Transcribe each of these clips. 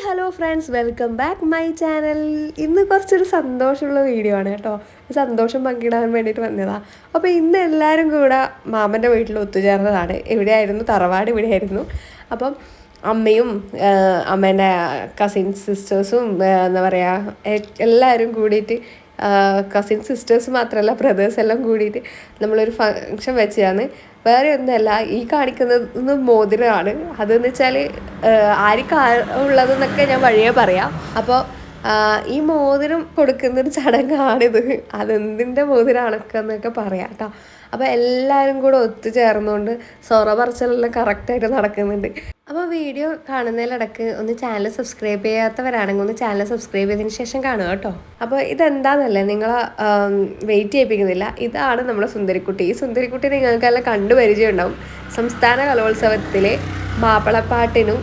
Hello friends, welcome back my channel. ഇന്ന് കുറച്ചൊരു സന്തോഷമുള്ള വീഡിയോ ആണ് കേട്ടോ. സന്തോഷം പങ്കിടാൻ വേണ്ടിയിട്ട് വന്നതാണ്. അപ്പോൾ ഇന്ന് എല്ലാവരും കൂടെ മാമൻ്റെ വീട്ടിൽ ഒത്തുചേർന്നതാണ്. എവിടെയായിരുന്നു? തറവാട് ഇവിടെയായിരുന്നു. അപ്പം അമ്മയും അമ്മേൻ്റെ കസിൻസ് സിസ്റ്റേഴ്സും എന്താ പറയുക, എല്ലാവരും കൂടിയിട്ട്, കസിൻ സിസ്റ്റേഴ്സ് മാത്രമല്ല ബ്രദേഴ്സ് എല്ലാം കൂടിയിട്ട് നമ്മളൊരു ഫങ്ഷൻ വെച്ചതാണ്. വേറെ ഒന്നുമല്ല, ഈ കാണിക്കുന്നത് മോതിരമാണ്. അതെന്ന് വെച്ചാൽ ആർക്കാ ഉള്ളതെന്നൊക്കെ ഞാൻ വഴിയേ പറയാം. അപ്പോൾ ഈ മോതിരം കൊടുക്കുന്നൊരു ചടങ്ങാണിത്. അതെന്തിൻ്റെ മോതിരമാണൊക്കെ പറയാം കേട്ടോ. അപ്പോൾ എല്ലാവരും കൂടെ ഒത്തുചേർന്നുകൊണ്ട് സൊറ പറച്ചിലെല്ലാം കറക്റ്റായിട്ട് നടക്കുന്നുണ്ട്. അപ്പോൾ വീഡിയോ കാണുന്നതിലിടക്ക് ഒന്ന് ചാനൽ സബ്സ്ക്രൈബ് ചെയ്യാത്തവരാണെങ്കിൽ ഒന്ന് ചാനൽ സബ്സ്ക്രൈബ് ചെയ്തതിന് ശേഷം കാണുക കേട്ടോ. അപ്പോൾ ഇതെന്താണെന്നല്ലേ നിങ്ങളെ വെയിറ്റ് ചെയ്യിപ്പിക്കുന്നില്ല. ഇതാണ് നമ്മുടെ സുന്ദരിക്കുട്ടി. ഈ സുന്ദരിക്കുട്ടി നിങ്ങൾക്കെല്ലാം കണ്ടുപരിചയം ഉണ്ടാവും. സംസ്ഥാന കലോത്സവത്തിലെ മാപ്പിളപ്പാട്ടിനും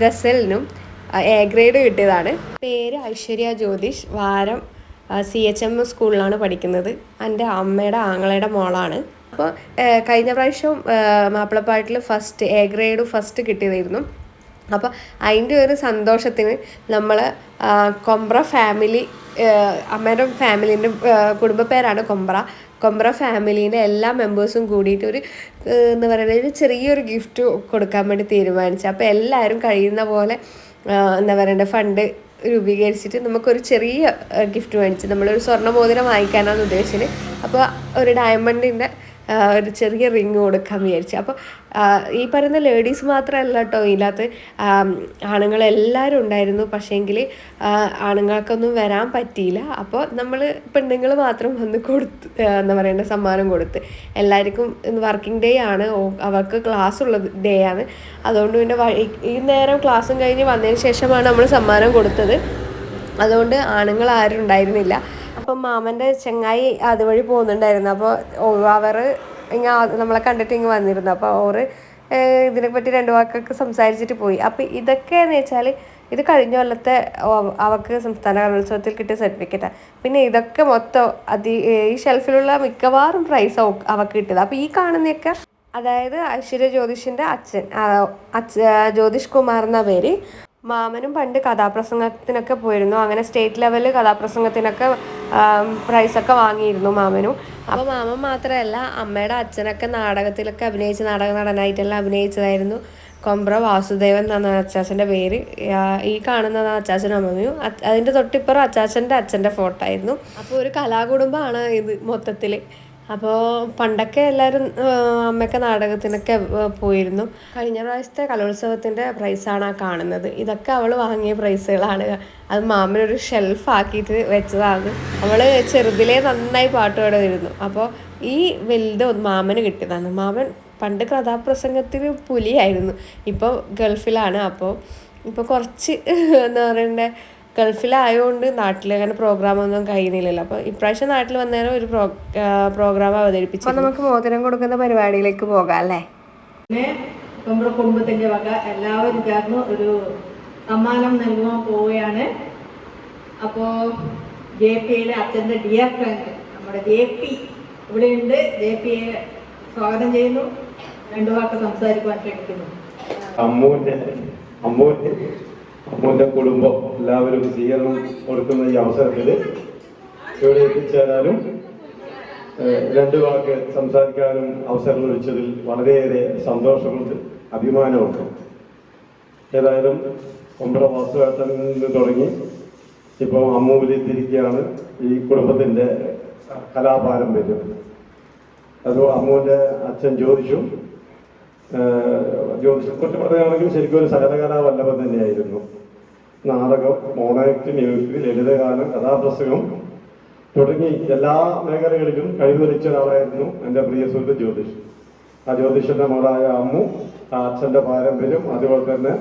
ഗസലിനും എ ഗ്രേഡ് കിട്ടിയതാണ്. പേര് ഐശ്വര്യ ജ്യോതിഷ്. വാരം CHM സ്കൂളിലാണ് പഠിക്കുന്നത്. എൻ്റെ അമ്മയുടെ ആങ്ങളയുടെ മോളാണ്. അപ്പോൾ കഴിഞ്ഞ പ്രാവശ്യം മാപ്പിളപ്പാട്ടിൽ ഫസ്റ്റ് എ ഗ്രേഡ് ഫസ്റ്റ് കിട്ടിയതായിരുന്നു. അപ്പോൾ അതിൻ്റെ ഒരു സന്തോഷത്തിന് നമ്മൾ കൊമ്പ്ര ഫാമിലി, അമ്മയുടെ ഫാമിലീൻ്റെ കുടുംബ പേരാണ് കൊമ്പ്ര ഫാമിലീൻ്റെ എല്ലാ മെമ്പേഴ്സും കൂടിയിട്ട് ഒരു എന്താ പറയുക, ഒരു ചെറിയൊരു ഗിഫ്റ്റ് കൊടുക്കാൻ വേണ്ടി തീരുമാനിച്ചു. അപ്പോൾ എല്ലാവരും കഴിയുന്ന പോലെ എന്താ പറയണ്ടേ, ഫണ്ട് രൂപീകരിച്ചിട്ട് നമുക്കൊരു ചെറിയ ഗിഫ്റ്റ് മേടിച്ച് നമ്മളൊരു സ്വർണ്ണമോതിരം വാങ്ങിക്കാനാണ് ഉദ്ദേശിച്ചത്. അപ്പോൾ ഒരു ഡയമണ്ടിൻ്റെ ഒരു ചെറിയ റിങ് കൊടുക്കാൻ വിചാരിച്ചു. അപ്പോൾ ഈ പറയുന്ന ലേഡീസ് മാത്രമല്ല കേട്ടോ ഇതിനകത്ത്, ആണുങ്ങളെല്ലാവരും ഉണ്ടായിരുന്നു. പക്ഷേങ്കിൽ ആണുങ്ങൾക്കൊന്നും വരാൻ പറ്റിയില്ല. അപ്പോൾ നമ്മൾ പെണ്ണുങ്ങൾ മാത്രം വന്ന് കൊടുത്ത് എന്താ പറയേണ്ട സമ്മാനം കൊടുത്ത്. എല്ലാവർക്കും വർക്കിംഗ് ഡേ ആണ്, അവർക്ക് ക്ലാസ് ഉള്ള ഡേ ആണ്. അതുകൊണ്ട് പിന്നെ ഈ നേരം ക്ലാസ്സും കഴിഞ്ഞ് വന്നതിന് ശേഷമാണ് നമ്മൾ സമ്മാനം കൊടുത്തത്. അതുകൊണ്ട് ആണുങ്ങൾ ആരും ഉണ്ടായിരുന്നില്ല. അപ്പം മാമൻ്റെ ചങ്ങായി അതുവഴി പോകുന്നുണ്ടായിരുന്നു. അപ്പോൾ അവർ നമ്മളെ കണ്ടിട്ട് ഇങ്ങ് വന്നിരുന്നു. അപ്പോൾ അവർ ഇതിനെപ്പറ്റി രണ്ട് വാക്കൊക്കെ സംസാരിച്ചിട്ട് പോയി. അപ്പോൾ ഇതൊക്കെയെന്ന് വെച്ചാൽ ഇത് കഴിഞ്ഞ കൊല്ലത്തെ അവർക്ക് സംസ്ഥാന കലോത്സവത്തിൽ കിട്ടിയ സർട്ടിഫിക്കറ്റാണ്. പിന്നെ ഇതൊക്കെ മൊത്തം ഈ ഷെൽഫിലുള്ള മിക്കവാറും പ്രൈസ് അവർക്ക് കിട്ടിയത്. അപ്പോൾ ഈ കാണുന്നതൊക്കെ, അതായത് ഐശ്വര്യ ജ്യോതിഷിൻ്റെ അച്ഛൻ ജ്യോതിഷ് കുമാർ എന്ന പേര്. മാമനും പണ്ട് കഥാപ്രസംഗത്തിനൊക്കെ പോയിരുന്നു. അങ്ങനെ സ്റ്റേറ്റ് ലെവലിൽ കഥാപ്രസംഗത്തിനൊക്കെ പ്രൈസൊക്കെ വാങ്ങിയിരുന്നു മാമനും. അപ്പോൾ മാമൻ മാത്രമല്ല, അമ്മയുടെ അച്ഛനൊക്കെ നാടകത്തിലൊക്കെ അഭിനയിച്ച് നാടക നടനായിട്ടെല്ലാം അഭിനയിച്ചതായിരുന്നു. കൊമ്പ്ര വാസുദേവൻ എന്നാണ് അച്ചാച്ചൻ്റെ പേര്. ഈ കാണുന്നത് അച്ചാച്ചനും അമ്മയും. അതിൻ്റെ തൊട്ടിപ്പുറം അച്ചാച്ചൻ്റെ അച്ഛൻ്റെ ഫോട്ടോ ആയിരുന്നു. അപ്പോൾ ഒരു കലാകുടുംബമാണ് ഇത് മൊത്തത്തിൽ. അപ്പോൾ പണ്ടൊക്കെ എല്ലാവരും അമ്മയൊക്കെ നാടകത്തിനൊക്കെ പോയിരുന്നു. കഴിഞ്ഞ പ്രാവശ്യത്തെ കലോത്സവത്തിൻ്റെ പ്രൈസാണ് ആ കാണുന്നത്. ഇതൊക്കെ അവൾ വാങ്ങിയ പ്രൈസുകളാണ്. അത് മാമനൊരു ഷെൽഫാക്കിയിട്ട് വെച്ചതാണ്. അവൾ ചെറുതിലേ നന്നായി പാട്ട് പാടുമായിരുന്നു. അപ്പോൾ ഈ വലുത് മാമന് കിട്ടിയതാണ്. മാമൻ പണ്ട് കഥാപ്രസംഗത്തിന് പുലിയായിരുന്നു. ഇപ്പോൾ ഗൾഫിലാണ്. അപ്പോൾ ഇപ്പോൾ കുറച്ച് എന്താ പറയണ്ടേ, ഗൾഫിലായതുകൊണ്ട് നാട്ടിൽ അങ്ങനെ പ്രോഗ്രാമൊന്നും കഴിയുന്നില്ലല്ലോ. അപ്പോൾ ഇപ്രാവശ്യം നാട്ടിൽ വന്നേരം ഒരു പ്രോഗ്രാം അവതരിപ്പിച്ചു. അപ്പോൾ നമുക്ക് മോതിരം കൊടുക്കുന്ന പരിപാടിയിലേക്ക് പോകാം അല്ലേ. പിന്നെ നമ്മുടെ കുടുംബത്തിൻ്റെ വക എല്ലാവരും ചേർന്ന് ഒരു സമ്മാനം നൽകുവാൻ പോവുകയാണ്. അപ്പോൾ JPയുടെ അച്ഛൻ്റെ ഡിയർ ഫ്രണ്ട് നമ്മുടെ JP ഇവിടെയുണ്ട്. JPയെ സ്വാഗതം ചെയ്യുന്നു. രണ്ടു വാക്ക് സംസാരിക്കുവാൻ ക്ഷണിക്കുന്നു. അമ്മൂൻ്റെ കുടുംബം എല്ലാവരും സ്വീകരണം കൊടുക്കുന്ന ഈ അവസരത്തിൽ ഇവിടെ എത്തിച്ചേരാനും രണ്ട് വാക്ക് സംസാരിക്കാനും അവസരം ലഭിച്ചതിൽ വളരെയേറെ സന്തോഷമുണ്ട്, അഭിമാനമുണ്ട്. ഏതായാലും കൊമ്പ്ര വാസുവേട്ടനിൽ നിന്ന് തുടങ്ങി ഇപ്പോൾ അമ്മൂവിലെത്തിയിരിക്കുകയാണ് ഈ കുടുംബത്തിൻ്റെ കലാപാരമ്പര്യം. അത് അമ്മൂൻ്റെ അച്ഛൻ ജ്യോതിഷും ജ്യോതിഷത്തെക്കുറിച്ച് പറയുകയാണെങ്കിൽ ശരിക്കും ഒരു സകലകലാ വല്ലഭൻ തന്നെയായിരുന്നു. നാടകം, മോണാക്ട്, മ്യൂസിക്, ലളിതഗാനം, കഥാപ്രസംഗം തുടങ്ങി എല്ലാ മേഖലകളിലും കഴിവുതെളിച്ച ഒരാളായിരുന്നു എൻ്റെ പ്രിയ സുഹൃത്ത് ജ്യോതിഷ്. ആ ജ്യോതിഷൻ്റെ മകളായ അമ്മു, ആ അച്ഛൻ്റെ പാരമ്പര്യം, അതുപോലെ തന്നെ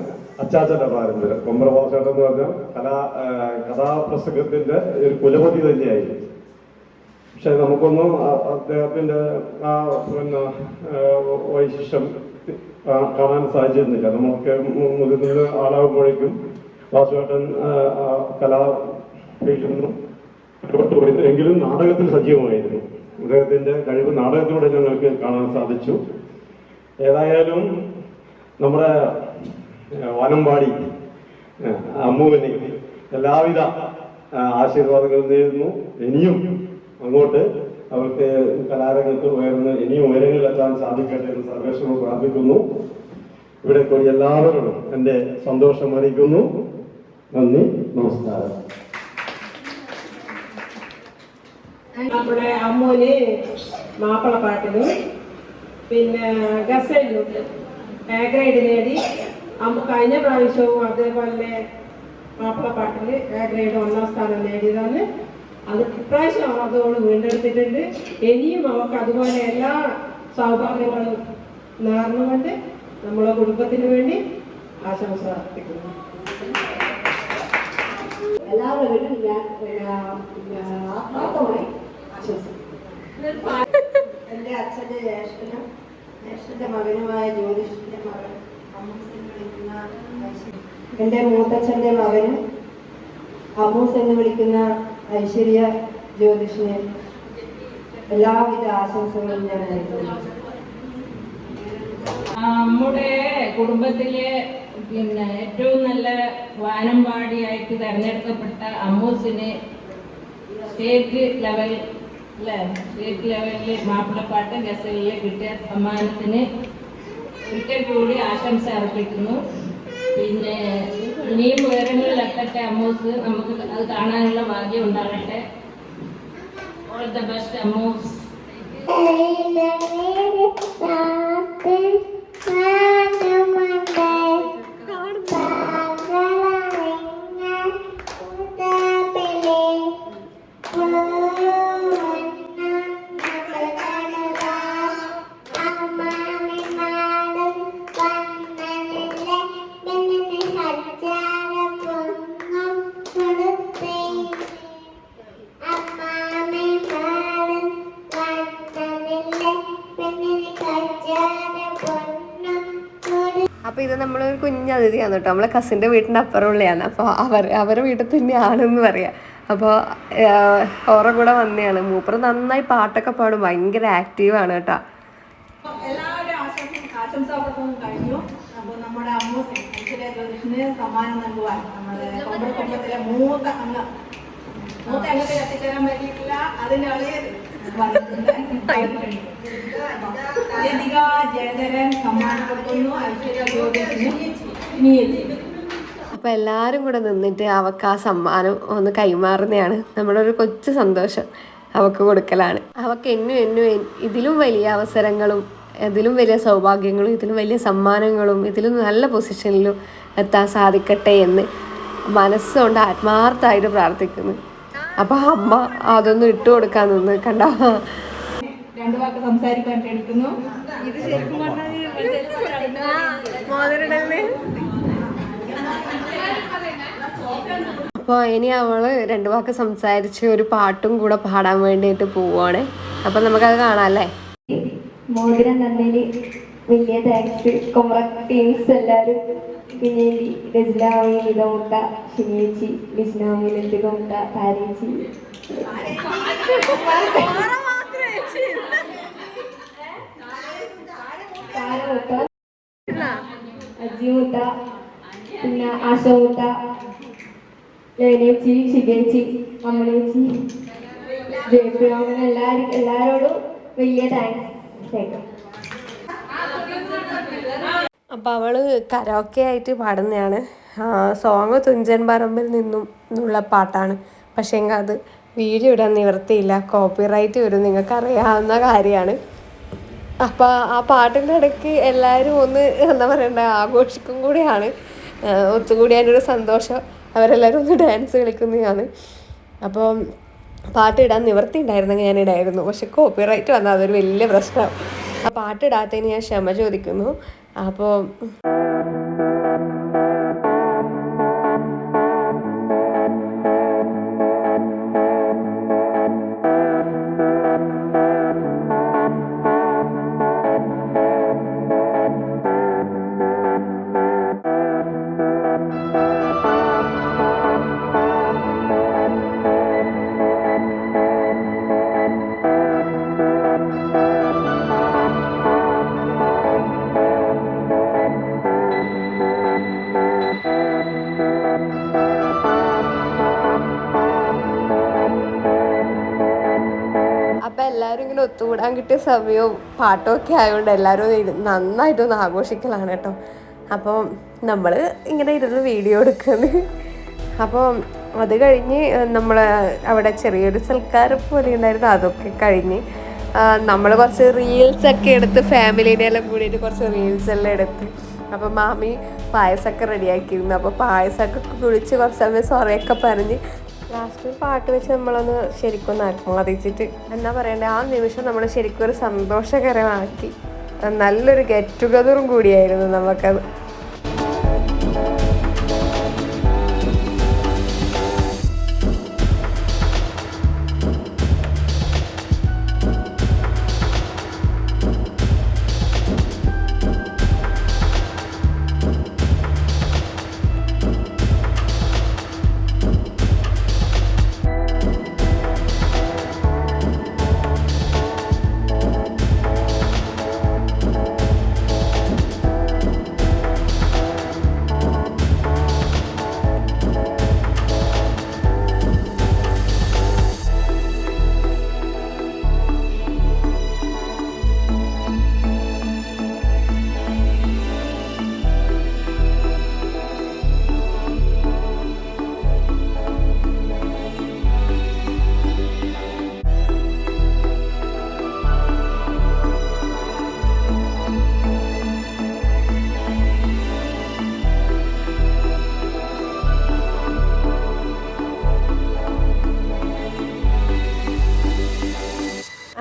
അച്ചാച്ചൻ്റെ പാരമ്പര്യം. കൊമ്പ്രവാസേട്ടൻ എന്ന് പറഞ്ഞാൽ കഥാപ്രസംഗത്തിൻ്റെ ഒരു കുലപതി തന്നെയായിരുന്നു. പക്ഷെ നമുക്കൊന്നും അദ്ദേഹത്തിൻ്റെ ആ വൈശിഷ്ട്യം കാണാൻ സാധിച്ചിരുന്നില്ല. നമുക്ക് മുതിർന്ന ആളാകുമ്പോഴേക്കും വാസുവേട്ടൻ കലാഫീൽഡിൽ നിന്നും എങ്കിലും നാടകത്തിൽ സജീവമായിരുന്നു. അദ്ദേഹത്തിൻ്റെ കഴിവ് നാടകത്തിലൂടെ ഞങ്ങൾക്ക് കാണാൻ സാധിച്ചു. ഏതായാലും നമ്മുടെ വാനമ്പാടി അമ്മുവിന് എല്ലാവിധ ആശീർവാദങ്ങളും നേരുന്നു. ഇനിയും അങ്ങോട്ട് അവർക്ക് കലാരംഗത്ത് ഇനിയും ഉയരങ്ങളിലെത്താൻ സാധിക്കട്ടെ എന്ന് സർവേശ്വരനോട് പ്രാർത്ഥിക്കുന്നു. ഇവിടെ കൂടി എല്ലാവരോടും എൻ്റെ സന്തോഷം അറിയിക്കുന്നു. നന്ദി, നമസ്കാരം. നമ്മുടെ അമ്മൂന് മാപ്പിളപ്പാട്ടിനും പിന്നെ ഗസലിനും എ ഗ്രേഡ് നേടി. കഴിഞ്ഞ പ്രാവശ്യവും അതേപോലെ മാപ്പിളപ്പാട്ടിന് എ ഗ്രേഡ് 1ാം സ്ഥാനം നേടിയതാണ്. അത് ഇപ്രാവശ്യം അതോട് വീണ്ടെടുത്തിട്ടുണ്ട്. ഇനിയും അവർക്ക് അതുപോലെ എല്ലാ സൗഭാഗ്യങ്ങളും നേർന്നുകൊണ്ട് നമ്മളെ കുടുംബത്തിന് വേണ്ടി ആശംസ അർപ്പിക്കുന്നു. എല്ലാവരും ഞാൻ ആത്മാർത്ഥമായി ആശംസിക്കുന്നു. എൻ്റെ അച്ഛൻ്റെ ജ്യേഷ്ഠൻ്റെ മകനുമായ ജ്യോതിഷിൻ്റെ മകൻ അമ്മൂസ് എന്ന് വിളിക്കുന്ന എൻ്റെ മൂത്തച്ഛൻ്റെ മകനും അമ്മൂസ് എന്ന് വിളിക്കുന്ന ഐശ്വര്യ ജ്യോതിഷിന് എല്ലാവിധ ആശംസകളും ഞാൻ അറിയിക്കുന്നു. നമ്മുടെ കുടുംബത്തിലെ ഏറ്റവും നല്ല വാനമ്പാടിയായിട്ട് തെരഞ്ഞെടുക്കപ്പെട്ട അമ്മൂസിന് സ്റ്റേറ്റ് ലെവലിൽ മാപ്പിളപ്പാട്ട് ഗസലിൽ കിട്ടിയ സമ്മാനത്തിന് ഒരിക്കൽ കൂടി ആശംസ അർപ്പിക്കുന്നു. പിന്നെ ഇനിയും ഉയരങ്ങളിലെത്തട്ടെ അമ്മൂസ്. നമുക്ക് അത് കാണാനുള്ള ഭാഗ്യം ഉണ്ടാകട്ടെ. ഓൾ ദ ബെസ്റ്റ് അമ്മൂസ്. അപ്പോൾ ഇത് നമ്മളൊരു കുഞ്ഞതിഥിയാണ് കേട്ടോ. നമ്മളെ കസിൻ്റെ വീട്ടിൻ്റെ അപ്പുറമുള്ളതാണ്. അപ്പോൾ അവരുടെ വീട്ടിൽ തന്നെയാണെന്ന് പറയാം. അപ്പോൾ ഓറെ കൂടെ വന്നെയാണ്. മൂപ്പർ നന്നായി പാട്ടൊക്കെ പാടും, ഭയങ്കര ആക്റ്റീവാണ് കേട്ടോ. എല്ലാവരും ആശംസാപൂർവ്വം കഴിഞ്ഞു. അപ്പോൾ നമ്മുടെ അമ്മൂസ് ഐശ്വര്യ ജ്യോതിഷിന് സമ്മാനം നൽകുവാൻ നമ്മുടെ കുടുംബത്തിലെ മൂത്ത അംഗത്തിൽ എത്തിച്ചേരാൻ പറ്റിയിട്ടില്ല. അതിൻ്റെ ജയധരൻ സമ്മാനം കൊടുക്കുന്നു ഐശ്വര്യ ജ്യോതിഷിന്. അപ്പോൾ എല്ലാവരും കൂടെ നിന്നിട്ട് അവൾക്ക് ആ സമ്മാനം ഒന്ന് കൈമാറുന്നതാണ് നമ്മളൊരു കൊച്ചു സന്തോഷം അവൾക്ക് കൊടുക്കലാണ്. അവൾക്ക് എന്നും ഇതിലും വലിയ അവസരങ്ങളും ഇതിലും വലിയ സൗഭാഗ്യങ്ങളും ഇതിലും വലിയ സമ്മാനങ്ങളും ഇതിലും നല്ല പൊസിഷനിലും എത്താൻ സാധിക്കട്ടെ എന്ന് മനസ്സുകൊണ്ട് ആത്മാർത്ഥമായിട്ട് പ്രാർത്ഥിക്കുന്നു. അപ്പോൾ അമ്മ അതൊന്നും ഇട്ട് കൊടുക്കാൻ നിന്ന് കണ്ടോ. രണ്ടു വാക്ക് സംസാരിക്കാൻ ക്ഷണിക്കുന്നു. ഇത് ശരിക്കും അപ്പോൾ ഇനി അവൾ രണ്ടു വാക്ക് സംസാരിച്ച് ഒരു പാട്ടും കൂടെ പാടാൻ വേണ്ടിയിട്ട് പോവുകയാണ്. അപ്പം നമുക്കത് കാണാമല്ലേ. മോതിരം തന്നതിന് വലിയ താങ്ക്സ്. കൊമറ ടീംസ് എല്ലാവരും, പിന്നെ രജനാമി, നിതമുട്ട, ഷിനിയേച്ചി, ലിസ്നാമി, ലത്തികമുട്ട, താരേച്ചി, അജിമുട്ട, പിന്നെ ആശമുട്ട, ലേനേച്ചി, ഷികേച്ചി, അമ്മളേച്ചി, ജയപ്രിയ, അങ്ങനെ എല്ലാവരോടും വലിയ താങ്ക്സ്. അപ്പോൾ അവൾ കരോക്കെ ആയിട്ട് പാടുന്നതാണ്. സോങ് തുഞ്ചൻ പറമ്പിൽ നിന്നുള്ള പാട്ടാണ്. പക്ഷേ അത് വീഡിയോ ഇടാൻ നിവർത്തിയില്ല, കോപ്പിറൈറ്റ് വരും, നിങ്ങൾക്കറിയാവുന്ന കാര്യമാണ്. അപ്പോൾ ആ പാട്ടിൻ്റെ ഇടയ്ക്ക് എല്ലാവരും ഒന്ന് എന്താ പറയണ്ട ആഘോഷിക്കും കൂടിയാണ്, ഒത്തുകൂടിയാനൊരു സന്തോഷം. അവരെല്ലാവരും ഒന്ന് ഡാൻസ് കളിക്കുന്നതാണ്. അപ്പോൾ പാട്ടിടാൻ നിവർത്തി ഉണ്ടായിരുന്നെങ്കിൽ ഞാൻ ഇടായിരുന്നു. പക്ഷെ കോപ്പിറൈറ്റ് വന്നാൽ അതൊരു വലിയ പ്രശ്നം. ആ പാട്ടിടാത്തതിന് ഞാൻ ക്ഷമ ചോദിക്കുന്നു. അപ്പോൾ എല്ലാവരും ഇങ്ങനെ ഒത്തുകൂടാൻ കിട്ടിയ സമയവും പാട്ടൊക്കെ ആയതുകൊണ്ട് എല്ലാവരും നന്നായിട്ടൊന്ന് ആഘോഷിക്കലാണ് കേട്ടോ. അപ്പോൾ നമ്മൾ ഇങ്ങനെ ഇരുന്ന് വീഡിയോ എടുക്കുന്നത്. അപ്പോൾ അത് കഴിഞ്ഞ് നമ്മൾ അവിടെ ചെറിയൊരു സൽക്കാരം പോലെ ഉണ്ടായിരുന്നു. അതൊക്കെ കഴിഞ്ഞ് നമ്മൾ കുറച്ച് റീൽസൊക്കെ എടുത്ത് ഫാമിലീനെ എല്ലാം കൂടിയിട്ട് കുറച്ച് റീൽസെല്ലാം എടുത്ത്. അപ്പോൾ മാമി പായസമൊക്കെ റെഡിയാക്കിയിരുന്നു. അപ്പോൾ പായസമൊക്കെ കുടിച്ച് കുറച്ച് സമയം സൊറയൊക്കെ പറഞ്ഞ് ലാസ്റ്റ് പാട്ട് വെച്ച് നമ്മളൊന്ന് ശരിക്കും ആത്മാദിച്ചിട്ട് എന്താ പറയണ്ടേ, ആ നിമിഷം നമ്മൾ ശരിക്കും ഒരു സന്തോഷകരമാക്കി. നല്ലൊരു ഗെറ്റ് ടുഗദറും കൂടിയായിരുന്നു നമുക്കത്.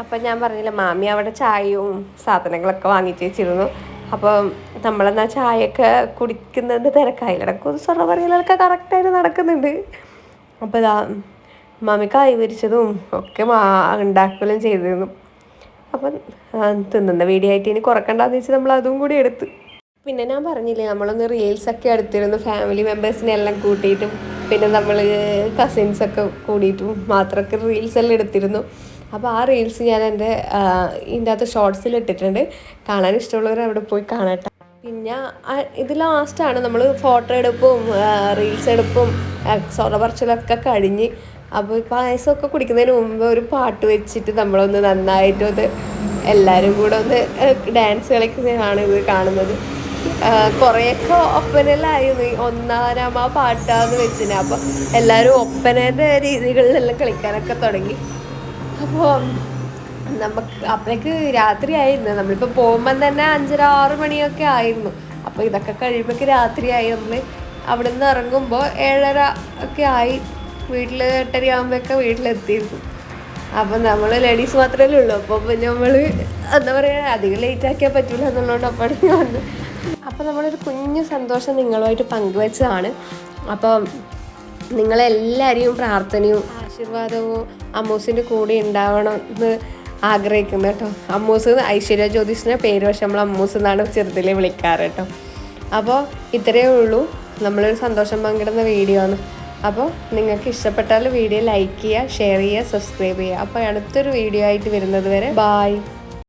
അപ്പം ഞാൻ പറഞ്ഞില്ല, മാമി അവിടെ ചായയും സാധനങ്ങളൊക്കെ വാങ്ങിച്ച് വെച്ചിരുന്നു. അപ്പം നമ്മളെന്നാൽ ചായയൊക്കെ കുടിക്കുന്നതിൻ്റെ തിരക്കായില്ലടക്കും സ്വർണ്ണ പറയലൊക്കെ കറക്റ്റായിട്ട് നടക്കുന്നുണ്ട്. അപ്പോൾ ഇതാ മാമി കായ് പൊരിച്ചതും ഒക്കെ ഉണ്ടാക്കുകയും ചെയ്തിരുന്നു. അപ്പം തിന്നുന്ന വീഡിയോ ആയിട്ട് ഇനി കുറക്കണ്ടെന്ന് വെച്ച് നമ്മൾ അതും കൂടി എടുത്ത്. പിന്നെ ഞാൻ പറഞ്ഞില്ലേ, നമ്മളൊന്ന് റീൽസൊക്കെ എടുത്തിരുന്നു ഫാമിലി മെമ്പേഴ്സിനെ എല്ലാം കൂട്ടിയിട്ടും പിന്നെ നമ്മൾ കസിൻസൊക്കെ കൂടിയിട്ടും മാത്രമൊക്കെ റീൽസെല്ലാം എടുത്തിരുന്നു. അപ്പോൾ ആ റീൽസ് ഞാൻ എൻ്റെ ഇതിൻ്റെ അകത്ത് ഷോർട്സിൽ ഇട്ടിട്ടുണ്ട്. കാണാൻ ഇഷ്ടമുള്ളവർ അവിടെ പോയി കാണട്ടെ. പിന്നെ ഇത് ലാസ്റ്റാണ് നമ്മൾ ഫോട്ടോ എടുപ്പും റീൽസ് എടുപ്പും സൊറ പറച്ചിലൊക്കെ കഴിഞ്ഞ്. അപ്പോൾ പായസമൊക്കെ കുടിക്കുന്നതിന് മുമ്പ് ഒരു പാട്ട് വെച്ചിട്ട് നമ്മളൊന്ന് നന്നായിട്ടൊന്ന് എല്ലാവരും കൂടെ ഒന്ന് ഡാൻസ് കളിക്കുന്നതാണ് ഇത് കാണുന്നത്. കുറേയൊക്കെ ഒപ്പനയിലായിരുന്നു ഒന്നാം ആ പാട്ടാന്ന് വെച്ചിന്. അപ്പോൾ എല്ലാവരും ഒപ്പനേൻ്റെ രീതികളിലെല്ലാം കളിക്കാനൊക്കെ തുടങ്ങി. അപ്പോൾ നമുക്ക് അപ്പോഴേക്ക് രാത്രി ആയിരുന്നു. നമ്മളിപ്പോൾ പോകുമ്പം തന്നെ 5:30-6 മണിയൊക്കെ ആയിരുന്നു. അപ്പോൾ ഇതൊക്കെ കഴിയുമ്പോഴേക്ക് രാത്രിയായി. നമ്മൾ അവിടെ നിന്ന് ഇറങ്ങുമ്പോൾ 7:30 ഒക്കെ ആയി. വീട്ടിൽ 8:30 ആകുമ്പോഴൊക്കെ വീട്ടിലെത്തിയിരുന്നു. അപ്പം നമ്മൾ ലേഡീസ് മാത്രമല്ലേ ഉള്ളൂ. അപ്പോൾ പിന്നെ നമ്മൾ എന്താ പറയുക, അധികം ലേറ്റ് ആക്കിയാൽ പറ്റില്ല എന്നുള്ളതുകൊണ്ട് അപ്പോഴേക്ക് വന്ന്. അപ്പോൾ നമ്മളൊരു കുഞ്ഞു സന്തോഷം നിങ്ങളുമായിട്ട് പങ്കുവെച്ചതാണ്. അപ്പം നിങ്ങളെല്ലാവരെയും പ്രാർത്ഥനയും ആശീർവാദവും അമ്മൂസിൻ്റെ കൂടെ ഉണ്ടാവണം എന്ന് ആഗ്രഹിക്കുന്നു കേട്ടോ. അമ്മൂസ് ഐശ്വര്യ ജ്യോതിഷിൻ്റെ പേര് പക്ഷെ നമ്മൾ അമ്മൂസ് എന്നാണ് ചെറുതിൽ വിളിക്കാറ് കേട്ടോ. അപ്പോൾ ഇത്രയേ ഉള്ളൂ, നമ്മളൊരു സന്തോഷം പങ്കിടുന്ന വീഡിയോ ആണ്. അപ്പോൾ നിങ്ങൾക്ക് ഇഷ്ടപ്പെട്ടാൽ വീഡിയോ ലൈക്ക് ചെയ്യുക, ഷെയർ ചെയ്യുക, സബ്സ്ക്രൈബ് ചെയ്യുക. അപ്പോൾ അടുത്തൊരു വീഡിയോ ആയിട്ട് വരുന്നത് വരെ ബായ്.